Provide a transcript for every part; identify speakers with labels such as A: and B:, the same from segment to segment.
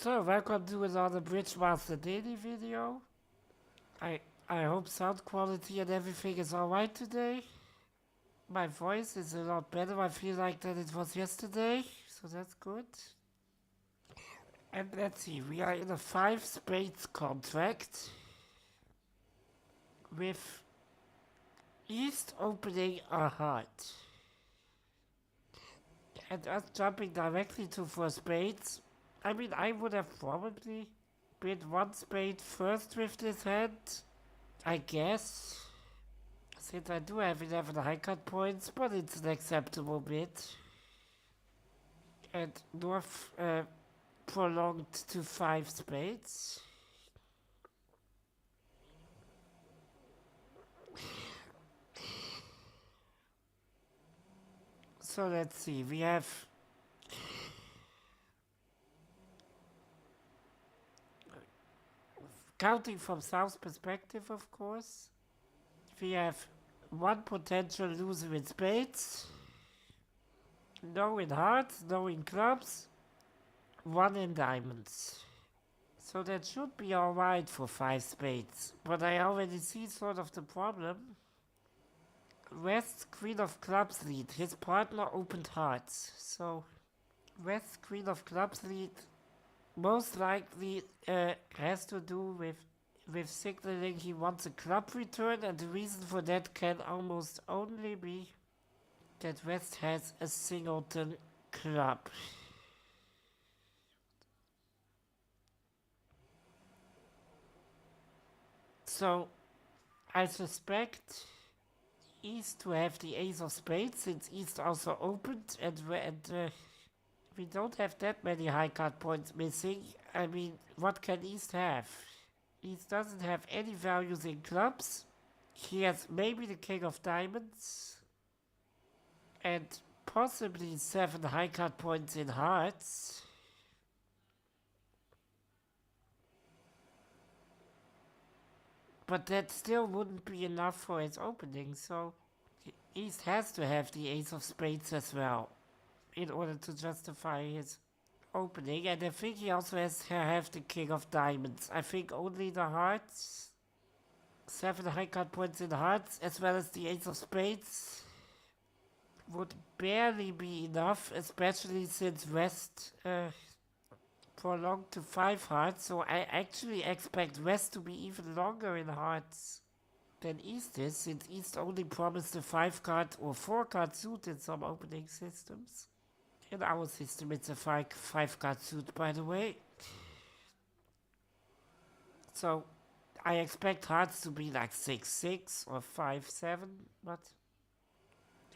A: So, welcome to another Bridgemaster Daily video. I I hope sound quality and everything is alright today. My voice is a lot better, I feel like, than it was yesterday, so that's good. And let's see, we are in a 5 spades contract with East opening a heart. And us jumping directly to 4 spades. I mean, I would have probably bid 1 spade first with this hand, I guess. Since I do have 11 high cut points, but it's an acceptable bid. And North prolonged to 5 spades. So let's see, we have counting from South's perspective, of course, we have one potential loser in spades, no in hearts, no in clubs, one in diamonds. So that should be alright for 5 spades, but I already see sort of the problem. West's Queen of Clubs lead, his partner opened hearts, so West's Queen of Clubs lead most likely has to do with signaling he wants a club return, and the reason for that can almost only be that West has a singleton club. So I suspect East to have the ace of spades, since East also opened, and we don't have that many high card points missing. I mean, what can East have? East doesn't have any values in clubs. He has maybe the king of diamonds and possibly 7 high card points in hearts. But that still wouldn't be enough for his opening, so East has to have the ace of spades as well in order to justify his opening. And I think he also has to have the king of diamonds. I think only the hearts, 7 high card points in hearts, as well as the ace of spades, would barely be enough, especially since West prolonged to 5 hearts, so I actually expect West to be even longer in hearts than East is, since East only promised a 5 card or 4 card suit in some opening systems. In our system it's a 5 card suit, by the way. So I expect hearts to be like 6-6 or 5-7, but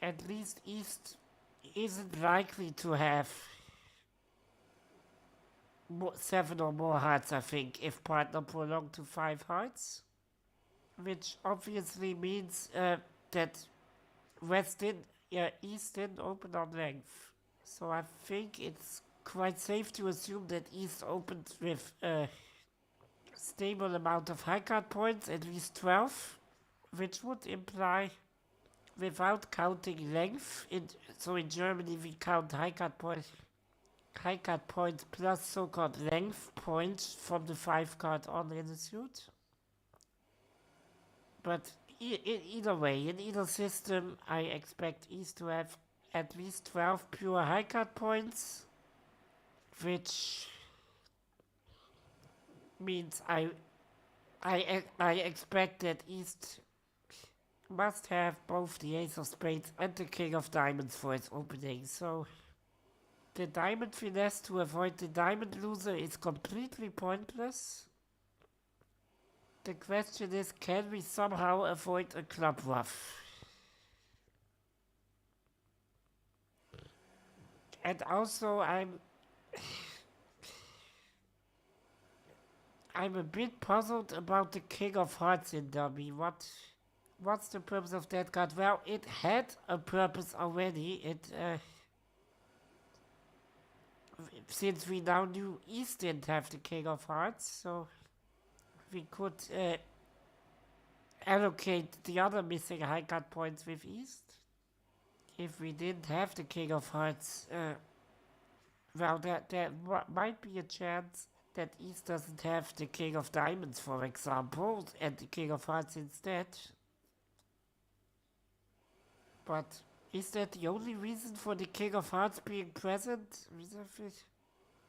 A: at least East isn't likely to have 7 or more hearts, I think, if partner prolonged to 5 hearts. Which obviously means that East didn't open on length. So I think it's quite safe to assume that East opened with a stable amount of high card points, at least 12, which would imply, without counting length, so in Germany we count high card points plus so-called length points from the 5 card on in the suit. But either way, in either system, I expect East to have at least 12 pure high card points, which means I expect that East must have both the ace of spades and the king of diamonds for its opening. So the diamond finesse to avoid the diamond loser is completely pointless. The question is, can we somehow avoid a club ruff? And also, I'm a bit puzzled about the king of hearts in dummy. What's the purpose of that card? Well, it had a purpose already. Since we now knew East didn't have the king of hearts, so we could allocate the other missing high card points with East. If we didn't have the king of hearts, well, there might be a chance that East doesn't have the King of Diamonds, for example, and the King of Hearts instead. But is that the only reason for the King of Hearts being present?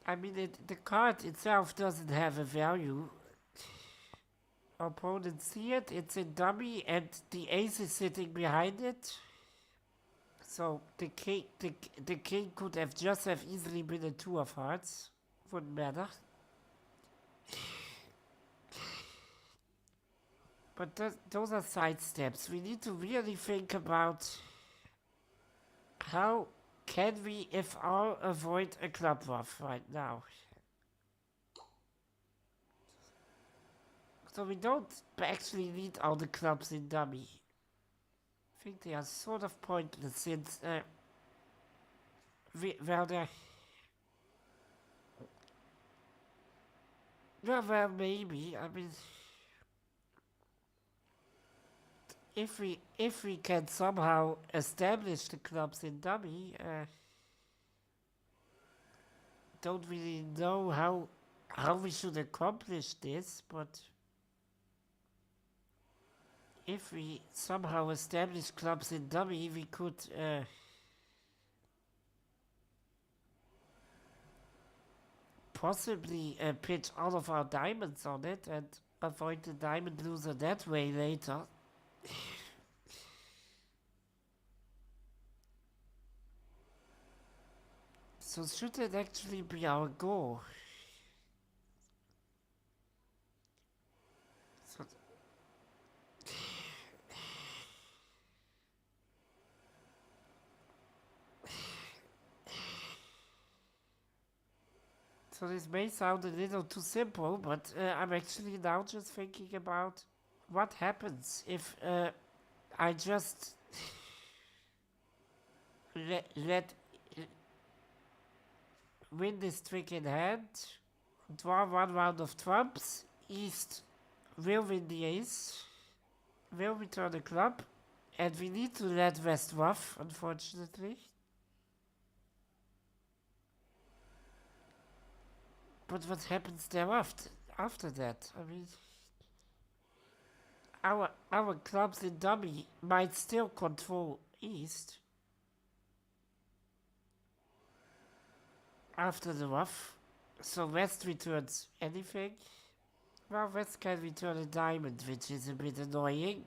A: I mean, the card itself doesn't have a value. Opponents see it, it's in dummy, and the ace is sitting behind it. So the king could have just have easily been a two of hearts. Wouldn't matter. But those are side steps. We need to really think about how can we, if all, avoid a club ruff right now. So we don't actually need all the clubs in dummy. I think they are sort of pointless since, well, they're... Well, maybe. I mean, if we can somehow establish the clubs in dummy, don't really know how we should accomplish this, but if we somehow establish clubs in dummy, we could possibly pitch all of our diamonds on it and avoid the diamond loser that way later. So should it actually be our goal? So this may sound a little too simple, but I'm actually now just thinking about what happens if I just let win this trick in hand, draw one round of trumps, East will win the ace, will return the club, and we need to let West ruff, unfortunately. But what happens thereafter? After that, I mean, our clubs in dummy might still control East after the ruff, so West returns anything. Well, West can return a diamond, which is a bit annoying.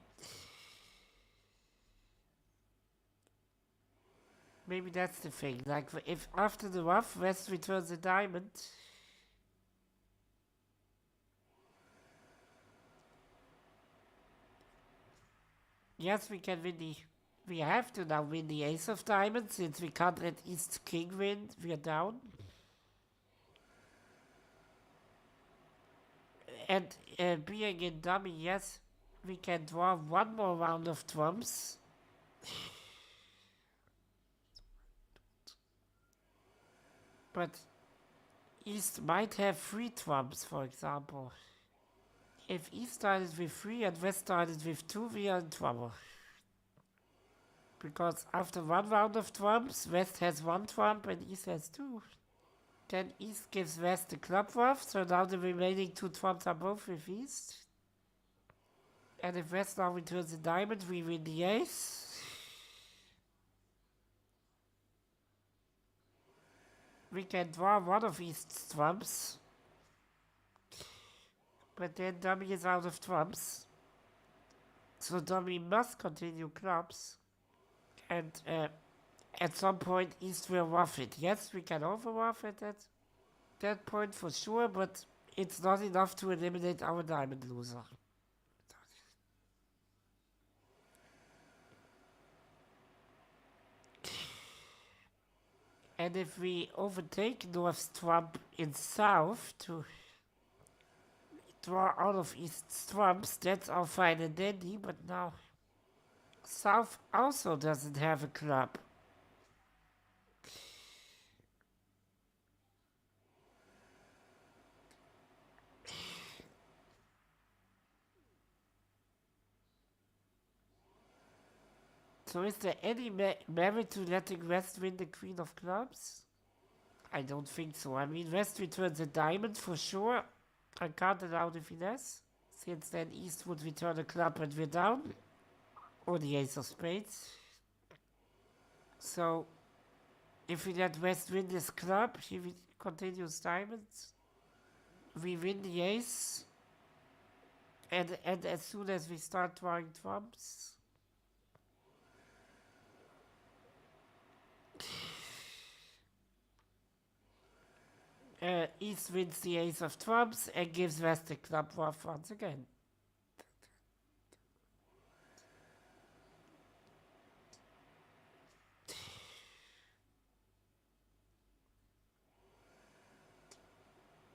A: Maybe that's the thing. Like, if after the ruff, West returns a diamond. Yes, we can win the. We have to now win the ace of diamonds since we can't let East king win. We are down. And being in dummy, yes, we can draw one more round of trumps. But East might have three trumps, for example. If East started with 3 and West started with 2, we are in trouble. Because after one round of trumps, West has 1 trump and East has 2. Then East gives West the club ruff, so now the remaining 2 trumps are both with East. And if West now returns a diamond, we win the ace. We can draw one of East's trumps. But then dummy is out of trumps. So dummy must continue clubs. And at some point East will ruff it. Yes, we can over-ruff it at that point for sure, but it's not enough to eliminate our diamond loser. And if we overtake North's trump in South to draw out of East's trumps, that's all fine and dandy, but now South also doesn't have a club. So is there any merit to letting West win the Queen of Clubs? I don't think so. I mean, West returns a diamond for sure. I can't allow the finesse, since then East would return a club and we're down, or the ace of spades. So, if we let West win this club, he continues diamonds. We win the ace, and as soon as we start drawing trumps, East wins the ace of trumps and gives West the club rough once again.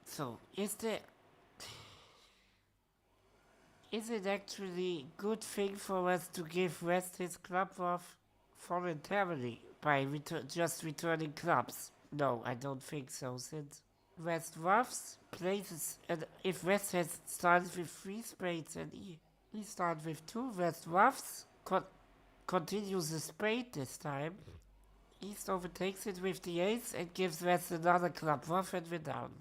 A: So, is it actually good thing for us to give West his club rough voluntarily by just returning clubs? No, I don't think so, since West roughs places, and if West has started with 3 spades and he started with 2, West roughs continues the spade this time. East overtakes it with the ace and gives West another club rough and we're down.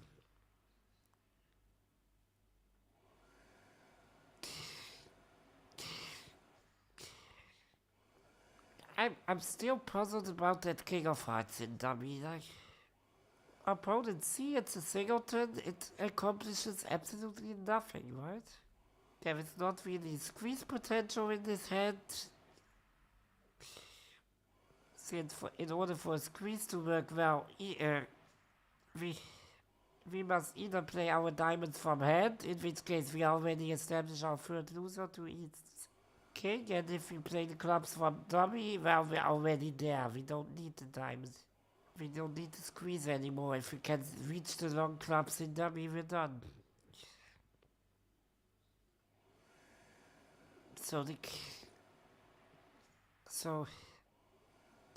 A: I'm still puzzled about that king of hearts in dummy. Like, opponent C, it's a singleton, it accomplishes absolutely nothing, right? There is not really squeeze potential in this hand. Since in order for a squeeze to work well, we must either play our diamonds from hand, in which case we already establish our third loser to East's king, and if we play the clubs from dummy, well, we're already there. We don't need the diamonds. We don't need to squeeze anymore. If we can reach the long clubs in dummy, we're done. So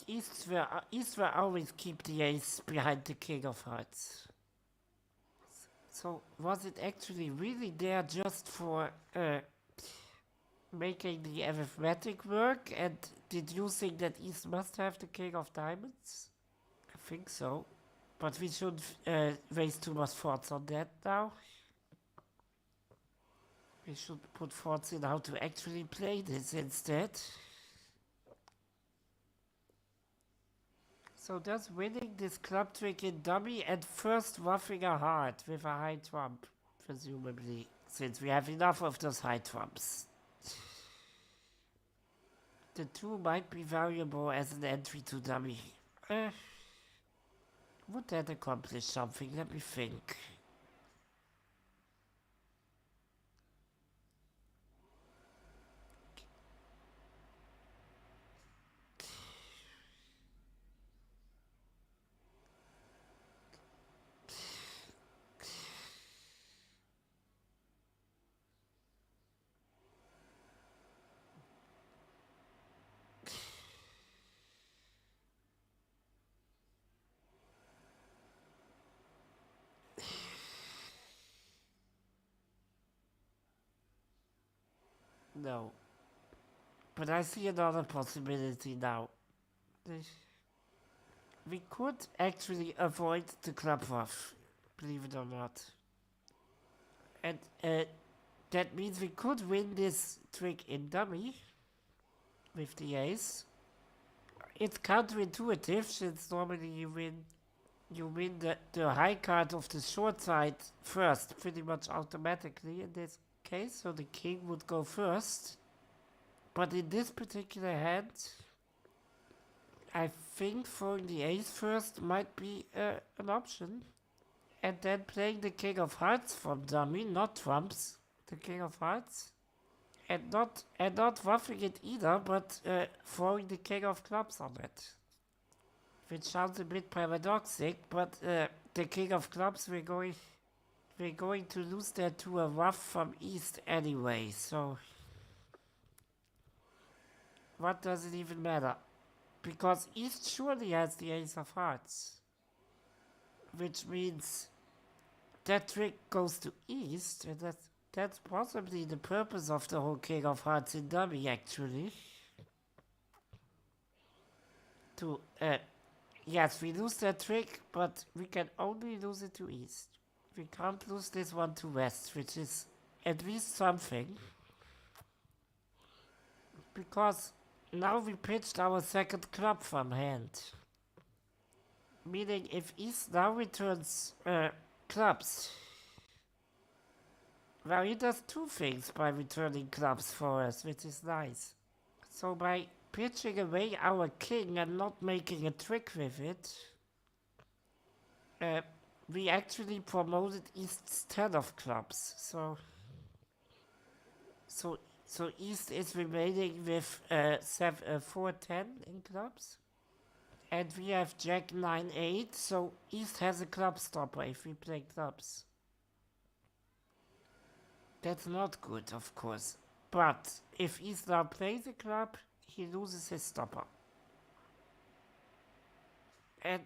A: East will always keep the ace behind the king of hearts. So was it actually really there just for making the arithmetic work? And did you think that East must have the king of diamonds? I think so. But we shouldn't waste too much thoughts on that now. We should put thoughts in how to actually play this instead. So does winning this club trick in dummy and first roughing a heart with a high trump, presumably, since we have enough of those high trumps. The 2 might be valuable as an entry to dummy. Would that accomplish something? Let me think. No. But I see another possibility now. We could actually avoid the club rough, believe it or not. And that means we could win this trick in dummy with the ace. It's counterintuitive since normally you win the high card of the short side first, pretty much automatically in this case, so the king would go first. But in this particular hand, I think throwing the ace first might be an option. And then playing the king of hearts from dummy, not trumps, the king of hearts. And not roughing it either, but throwing the king of clubs on it. Which sounds a bit paradoxic, but the king of clubs, we're going to lose that to a rough from East anyway, so what does it even matter? Because East surely has the ace of hearts, which means that trick goes to East, and that's possibly the purpose of the whole king of hearts in dummy, actually. To Yes, we lose that trick, but we can only lose it to East. We can't lose this one to West, which is at least something. Because now we pitched our second club from hand. Meaning if East now returns clubs, well, he does two things by returning clubs for us, which is nice. So by pitching away our king and not making a trick with it, uh, we actually promoted East's 10 of clubs. So, so East is remaining with 4-10 in clubs. And we have Jack 9-8, so East has a club stopper if we play clubs. That's not good, of course. But if East now plays a club, he loses his stopper. And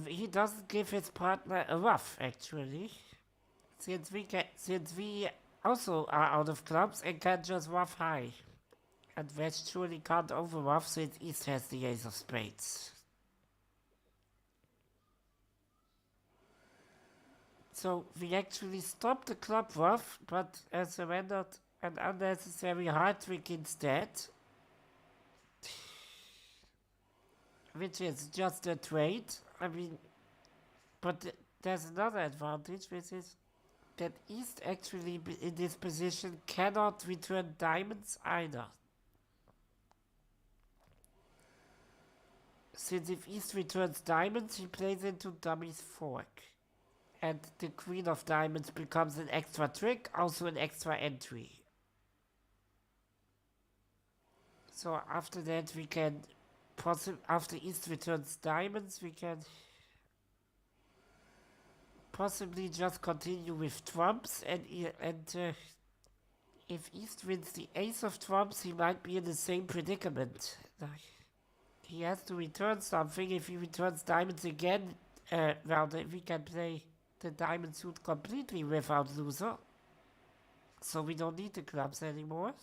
A: he doesn't give his partner a ruff, actually. Since we also are out of clubs and can just ruff high. And West surely can't over ruff since East has the ace of spades. So we actually stopped the club ruff, but surrendered an unnecessary hard trick instead. Which is just a trade. I mean, but there's another advantage, which is that East actually in this position cannot return diamonds either. Since if East returns diamonds, he plays into dummy's fork. And the queen of diamonds becomes an extra trick, also an extra entry. So after that we can, after East returns diamonds, we can possibly just continue with trumps and if East wins the ace of trumps, he might be in the same predicament. He has to return something. If he returns diamonds again, well, we can play the diamond suit completely without loser. So we don't need the clubs anymore.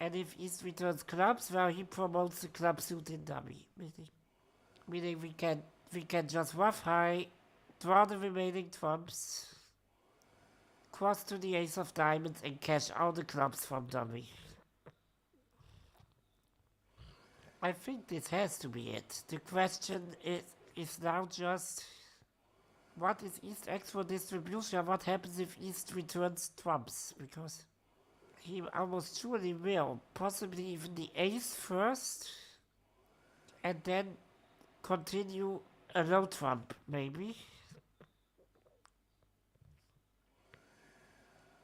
A: And if East returns clubs, well, he promotes the club suit in dummy. Meaning we can just ruff high, draw the remaining trumps, cross to the ace of diamonds and cash out the clubs from dummy. I think this has to be it. The question is now just, what is East X for distribution? What happens if East returns trumps? Because he almost surely will. Possibly even the ace first, and then continue a low trump, maybe.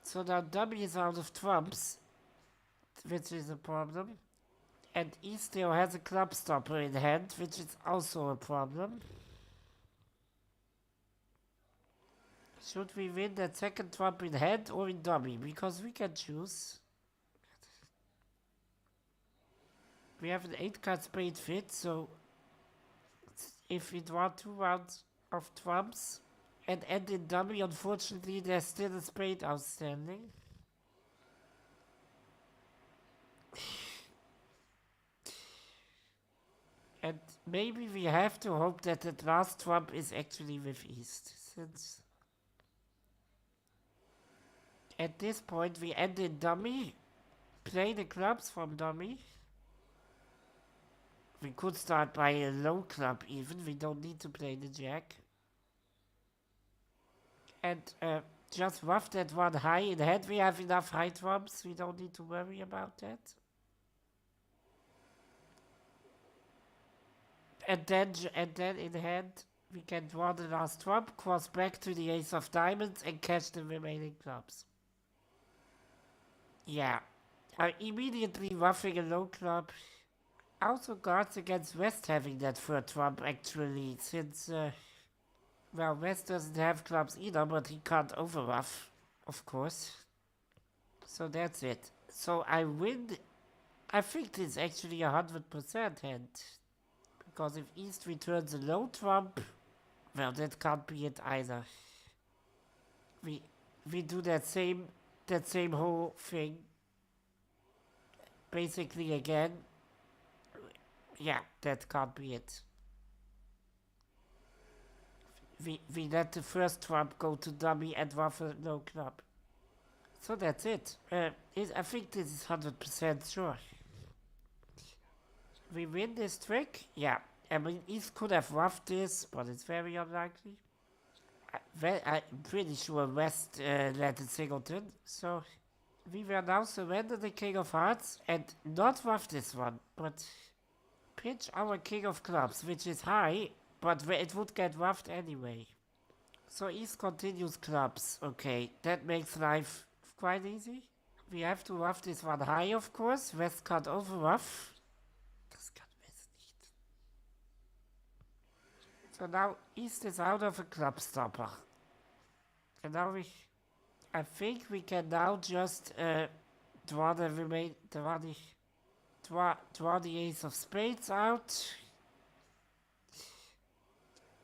A: So now dummy is out of trumps, which is a problem. And East still has a club stopper in hand, which is also a problem. Should we win that second trump in hand or in dummy? Because we can choose. We have an 8-card spade fit, so if we draw 2 rounds of trumps and end in dummy, unfortunately there's still a spade outstanding. And maybe we have to hope that the last trump is actually with East, since at this point we end in dummy, play the clubs from dummy. We could start by a low club even, we don't need to play the jack. And just rough that one high in hand, we have enough high trumps, we don't need to worry about that. And then in hand, we can draw the last trump, cross back to the ace of diamonds and catch the remaining clubs. Yeah, immediately roughing a low club also guards against West having that third trump actually, since, well, West doesn't have clubs either, but he can't overruff, of course. So that's it. So I win. I think this is actually 100% hand. Because if East returns a low trump, well, that can't be it either. We do that same whole thing. basically again, yeah, that can't be it. We let the first trump go to dummy and waffle no club. So that's it. I think this is 100% sure. We win this trick? Yeah. I mean, East could have ruffed this, but it's very unlikely. I'm pretty sure West led the singleton, so we will now surrender the King of Hearts and not ruff this one, but pitch our King of Clubs, which is high, but it would get ruffed anyway. So East continues clubs. Okay, that makes life quite easy. We have to ruff this one high, of course. West can't overruff. Das kann West nicht. So now East is out of a club stopper. And now I think we can now just draw the draw the ace of spades out.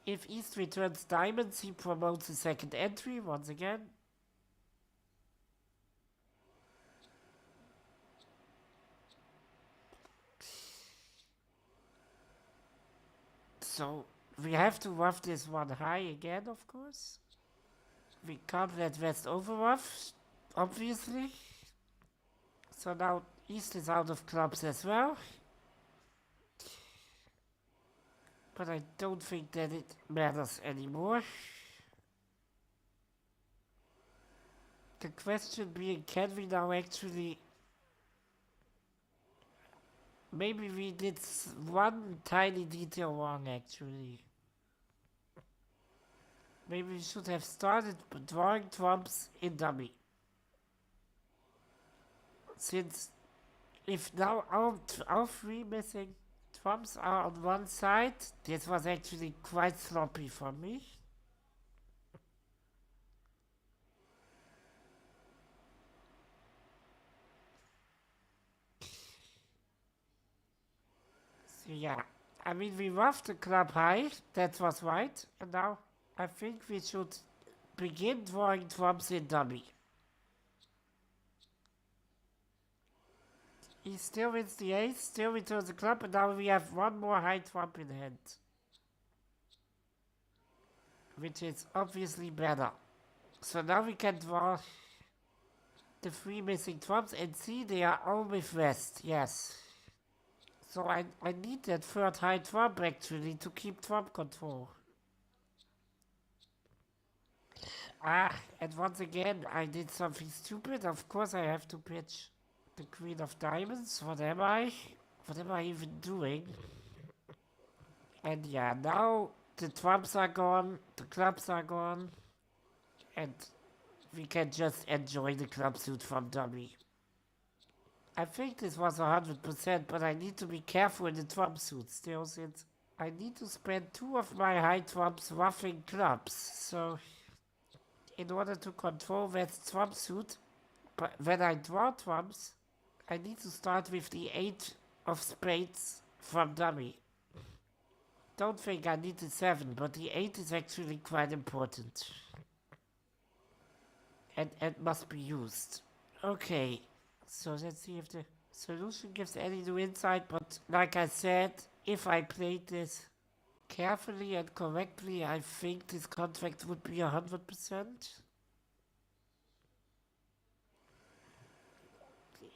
A: If East returns diamonds, he promotes a second entry once again. So we have to ruff this one high again, of course. We can't let West overruff, obviously. So now East is out of clubs as well. But I don't think that it matters anymore. The question being, can we now actually... Maybe we did one tiny detail wrong, actually. Maybe we should have started drawing trumps in dummy. Since if now our three missing trumps are on one side, this was actually quite sloppy for me. So yeah, I mean we ruffed the club high, that was right, and now I think we should begin drawing trumps in dummy. He still wins the ace, still returns the club, and now we have one more high trump in hand. Which is obviously better. So now we can draw the three missing trumps and see they are all with West, yes. So I need that third high trump actually to keep trump control. And once again I did something stupid. Of course I have to pitch the Queen of Diamonds. What am I? What am I even doing? And yeah, now the trumps are gone, the clubs are gone, and we can just enjoy the club suit from dummy. I think this was 100%, but I need to be careful in the trump suit still, since I need to spend two of my high trumps ruffing clubs. So, in order to control West's trump suit, but when I draw trumps, I need to start with the 8 of spades from dummy. Don't think I need the 7, but the 8 is actually quite important. And must be used. Okay, so let's see if the solution gives any new insight, but like I said, if I played this carefully and correctly, I think this contract would be 100%.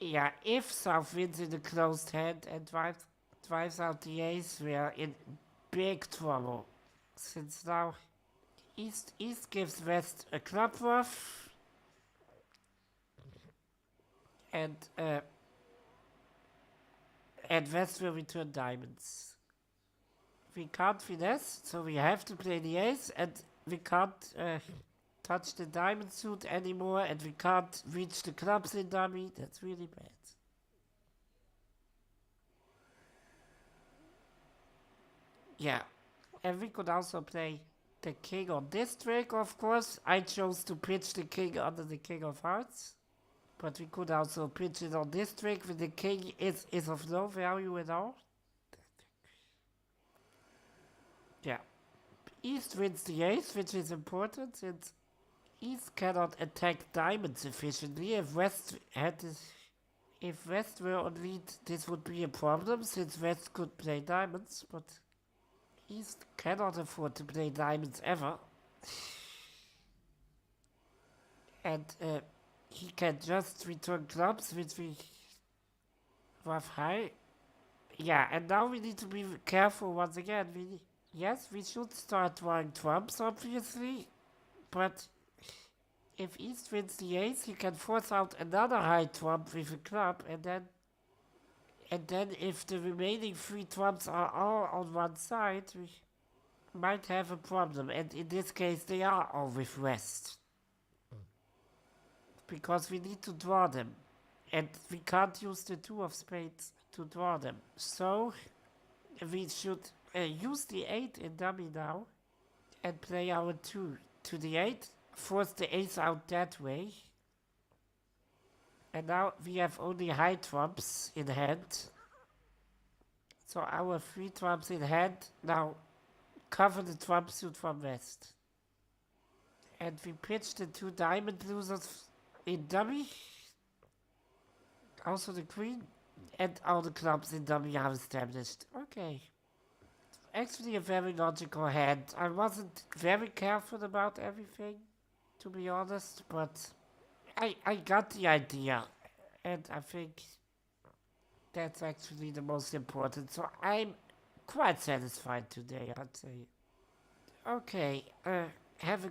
A: Yeah, if South wins in a closed hand and drives out the ace, we are in big trouble. Since now East gives West a club ruff. And West will return diamonds. We can't finesse, so we have to play the ace, and we can't touch the diamond suit anymore, and we can't reach the clubs in dummy. That's really bad. Yeah, and we could also play the king on this trick, of course. I chose to pitch the king under the king of hearts. But we could also pitch it on this trick when the king is of no value at all. Yeah. East wins the ace, which is important since East cannot attack diamonds efficiently. If West had this, If West were on lead, this would be a problem since West could play diamonds, but East cannot afford to play diamonds ever. And he can just return clubs, which we have high. Yeah, and now we need to be careful once again. Yes, we should start drawing trumps, obviously, but if East wins the ace, he can force out another high trump with a club, and then if the remaining three trumps are all on one side, we might have a problem. And in this case, they are all with West, because we need to draw them, and we can't use the two of spades to draw them. So we should use the 8 in dummy now and play our 2 to the 8, force the ace out that way. And now we have only high trumps in hand. So our 3 trumps in hand now cover the trump suit from West. And we pitch the 2 diamond losers in dummy. Also the queen. And all the clubs in dummy are established. Okay. Actually a very logical hand. I wasn't very careful about everything, to be honest, but I got the idea. And I think that's actually the most important. So I'm quite satisfied today, I'd say. Okay, have a